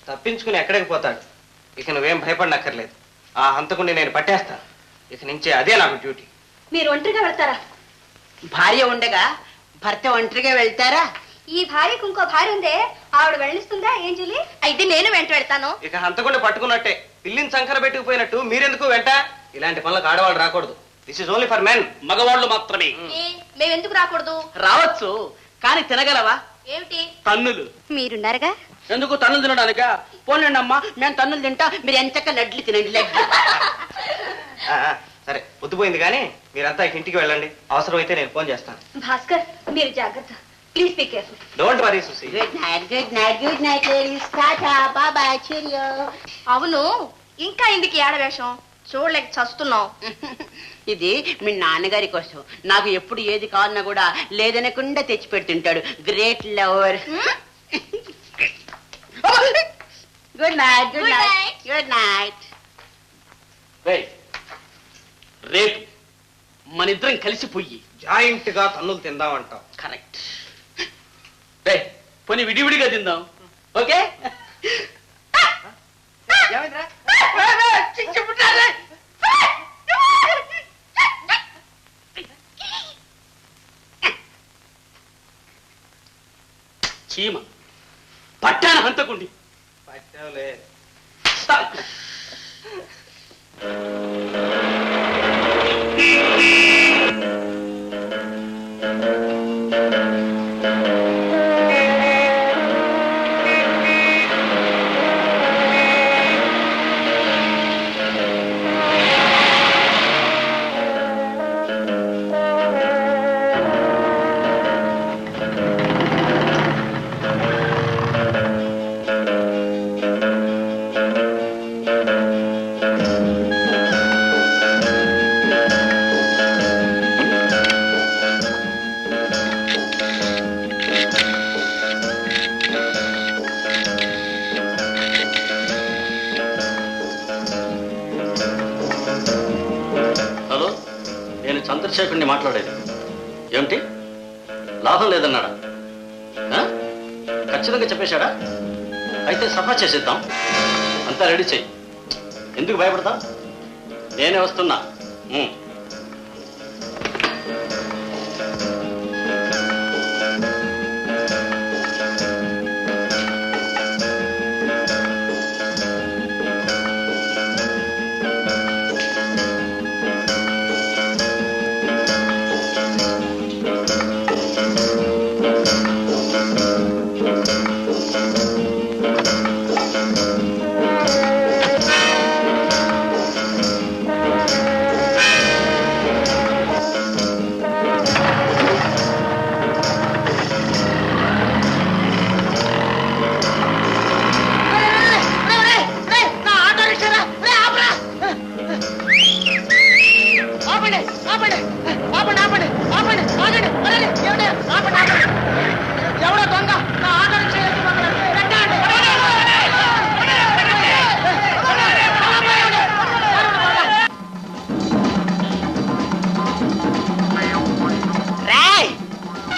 తప్పించుకుని ఎక్కడికి పోతాడు. ఇక నువ్వేం భయపడనక్కర్లేదు. ఆ హంతకుని నేను పట్టేస్తాను. ఇక నుంచి అదే నాకు డ్యూటీ. మీరు ఒంటరిగా వెళ్తారా? భార్య ఉండగా భర్త ఒంటరిగా వెళ్తారా? ఈ భార్యకు ఇంకో భార్య ఉందే, ఆవిడ వెళ్ళిస్తుందా ఏంజలి? అయితే నేను వెంట వెళ్తాను. ఇక హంతకుని పట్టుకున్నట్టే. పిల్లిని సంకర పెట్టుకుపోయినట్టు మీరెందుకు వెంట? ఇలాంటి పనులకు ఆడవాళ్ళు రాకూడదు. This is only for men. మగవాళ్ళు మాత్రమే. మేమెందుకు రాకూడదు? రావచ్చు, కానీ తినగలవా? ఏమిటి? తన్నులు. మీరున్నారుగా. ఎందుకు తన్నులు తినడానికా? పోలేండి అమ్మా, మేము తన్నులు తింటా, మీరు ఎంచక్క లడ్లు తినండి, లడ్లు. సరే పొద్దుపోయింది కానీ మీరంతా ఇంటికి వెళ్ళండి. అవసరమైతే నేను ఫోన్ చేస్తాను. భాస్కర్, మీరు జాగ్రత్త. Please be careful. Don't worry Susi. Good night, good night, good night ladies. Tata, bye bye, cheerio. అవును, ఇంకా ఎందుకు ఈ ఆడవేషం? చూడలేక చస్తున్నావు. ఇది మీ నాన్నగారి కోసం. నాకు ఎప్పుడు ఏది కావాలన్నా కూడా లేదనకుండా తెచ్చి పెడుతుంటాడు. Great lover. Good night, good night, good night. రేపు మన ఇద్దరం కలిసిపోయి జాయింట్ గా తన్నులు తిందామంటాం. కరెక్ట్. పోనీ విడివిడిగా తిందాం. ఓకే? చీమ పట్టాన హంతకుండి. పట్టవులే. చంద్రశేఖర్ని మాట్లాడేది ఏమిటి? లాభం లేదన్నాడా? ఖచ్చితంగా చెప్పేశాడా? అయితే సఫా చేసేద్దాం. అంతా రెడీ చెయ్యి. ఎందుకు భయపడతా? నేనే వస్తున్నా.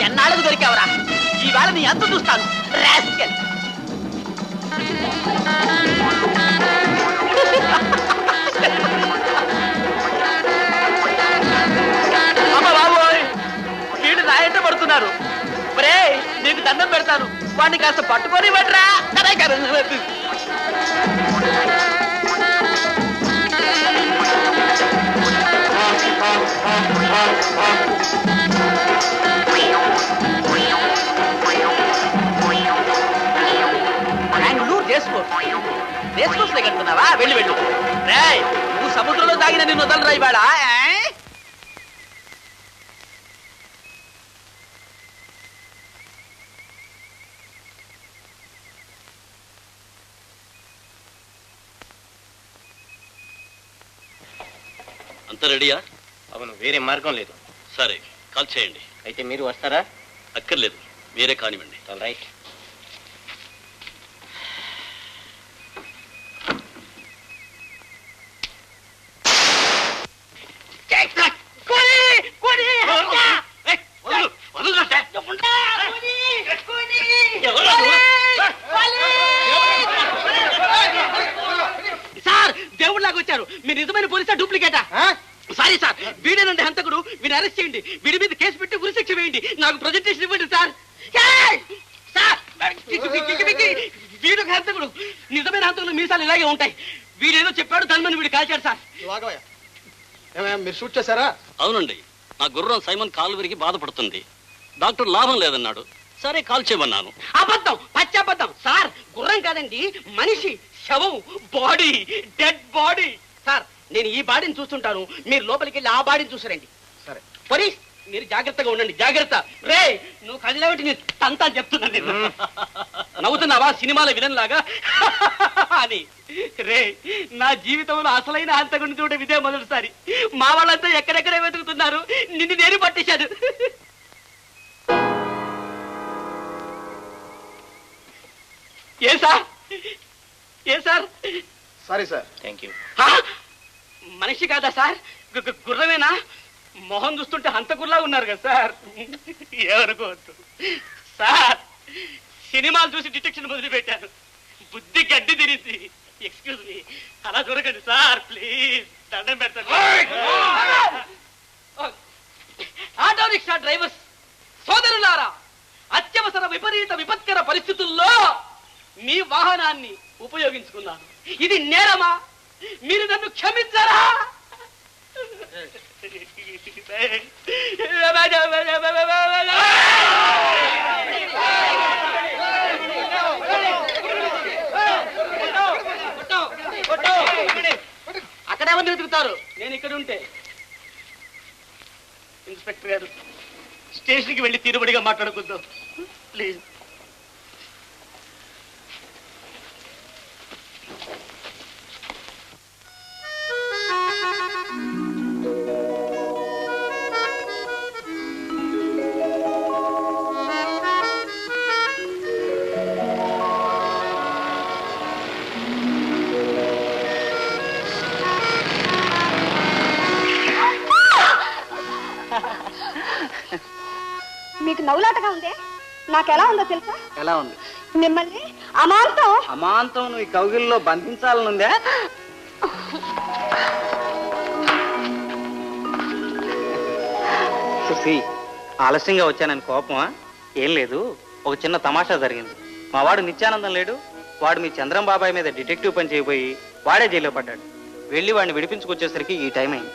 ఎన్నాళ్ళకు దొరికావరా? ఈవేళ నీ అంత చూస్తాను. రాస్కెల్. అమ్మ బాబోయ్, వీడు నా ఎంట పడుతున్నారు. మరే నీకు దండం పెడతాను, వాడిని కాస్త పట్టుకొని పడరా. రేసుకోసలే కడుతున్నావా? వెళ్ళి వెళ్ళు. రేయ్, నువ్వు సముద్రంలో తాగిన నిన్ను వదలరా ఇవాళ. అంత రెడీయా? అవును, వేరే మార్గం లేదు. సరే, కాల్ చేయండి. అయితే మీరు వస్తారా? అక్కర్లేదు, మీరే కానివ్వండి. All right. మీరు నిజమైన పోలీసా డూప్లికేటా? సారీ సార్, వీడేనండి హంతకుడు. వీడిని అరెస్ట్ చేయండి, వీడి మీద కేసు పెట్టి ఉరిశిక్ష వేయండి, నాకు ప్రజెంటేషన్ ఇవ్వండి సార్. వీడు హంతకుడు, నిజమైన హంతకులు మీసాలు ఇలాగే ఉంటాయి. వీడేదో చెప్పాడు, దాని వీడు కాల్చాడు సార్. మీరు షూట్ చేశారా? అవునండి, నా గుర్రం సైమన్ కాలు విరిగి బాధపడుతుంది. డాక్టర్ లాభం లేదన్నాడు, సరే కాల్ చేయమన్నాను. అబద్ధం, పచ్చబద్ధం సార్. గుర్రం కాదండి, మనిషి, శవం, బాడీ, డెడ్ బాడీ. సార్ నేను ఈ బాడీని చూస్తుంటాను, మీరు లోపలికి వెళ్ళి ఆ బాడీని చూసారండి. సరే పోలీస్ మీరు జాగ్రత్తగా ఉండండి, జాగ్రత్త. రే నువ్వు కదిలేబట్టి నేను తంతా చెప్తున్నాను నేను. నవ్వుతున్నావా సినిమాల విలన్ లాగా అని? రే నా జీవితంలో అసలైన హంతకుడిని చూడడం ఇదే మొదటిసారి. మా వాళ్ళంతా ఎక్కడెక్కడే వెతుకుతున్నారు, నిన్ను నేను పట్టేశాను. ఏ సార్, ఏ sir? Sorry sir. Thank you. మనిషి కాదా సార్, గుర్రమేనా? మొహం చూస్తుంటే హంతకుల్లా ఉన్నారు కదా సార్. ఏమనుకోవద్దు సార్, సినిమాలు చూసి డిటెక్షన్ మొదలు పెట్టాను, బుద్ధి గడ్డి తిరిగింది. ఎక్స్క్యూజ్ మీ, అలా చూడకండి సార్ ప్లీజ్, దండం పెడతాను. ఆటో రిక్షా డ్రైవర్స్ సోదరులారా, అత్యవసర విపరీత విపత్కర పరిస్థితుల్లో మీ వాహనాన్ని ఉపయోగించుకున్నాను. ఇది నేరమా? మీరు నన్ను క్షమించరా? అక్కడేమో వెతుకుతారు, నేను ఇక్కడ ఉంటే. ఇన్స్పెక్టర్ గారు, స్టేషన్కి వెళ్ళి తీరుబడిగా మాట్లాడుకుందాం ప్లీజ్. మీకు నవ్వులాటగా ఉందే, నాకెలా ఉందో తెలుసా? ఎలా ఉంది? మిమ్మల్ని అమాంతం అమాంతం నువ్వు ఈ కౌగిల్లో బంధించాలనుందే? సుసి, ఆలస్యంగా వచ్చానని కోపమా? ఏం లేదు, ఒక చిన్న తమాషా జరిగింది. మా వాడు నిత్యానందం లేడు, వాడు మీ చంద్రం బాబాయ్ మీద డిటెక్టివ్ పని చేయబోయి వాడే జైల్లో పడ్డాడు. వెళ్ళి వాడిని విడిపించుకొచ్చేసరికి ఈ టైం అయింది.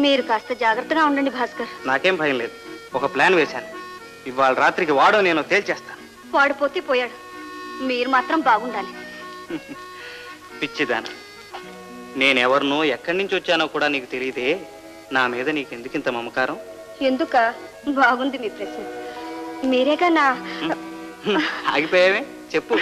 మీరు కాస్త జాగ్రత్తగా ఉండండి భాస్కర్. నాకేం భయం లేదు, ఒక ప్లాన్ వేశాను. ఇవాళ రాత్రికి వాడో నేను తేల్చేస్తాను. వాడు పోతే పోయాడు, మీరు మాత్రం బాగుండాలి. పిచ్చిదాన, నేనెవరినో ఎక్కడి నుంచి వచ్చానో కూడా నీకు తెలియదే. నా మీద నీకెందుకు ఇంత మమకారం? ఎందుక? బాగుంది మీ ప్రశ్న. మీరేగా నా ఆగిపోయావే, చెప్పు.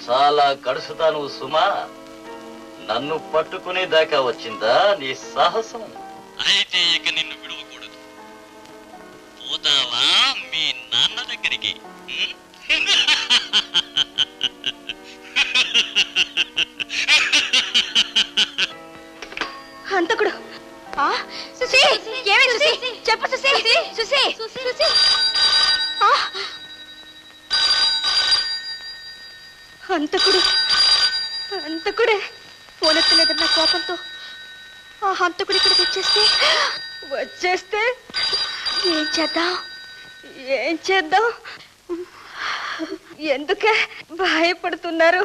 చాలా గడుసుతాను సుమా. నన్ను పట్టుకునే దాకా వచ్చిందా నీ సాహసం? అయితే ఇక నిన్ను విడవకూడదు. పోతావా మీ నాన్న దగ్గరికి? హంతకుడు. సుశీ, ఏమైంది సుశీ? చెప్పు సుశీ. సుశీ, సుశీ. హంతకుడు, హంతకుడే. పోనెత్తలేదన్న కోపంతో ఆ హంతకుడు ఇక్కడికి వచ్చేస్తే ఏం చేద్దాం, ఏం చేద్దాం? ఎందుకే భయపడుతున్నారు?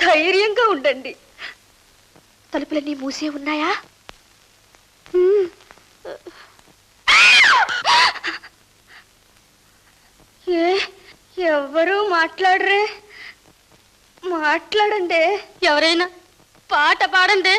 ధైర్యంగా ఉండండి. తలుపులన్నీ మూసే ఉన్నాయా? ఎవరు మాట్లాడరే? మాట్లాడండి. ఎవరైనా పాట పాడండి.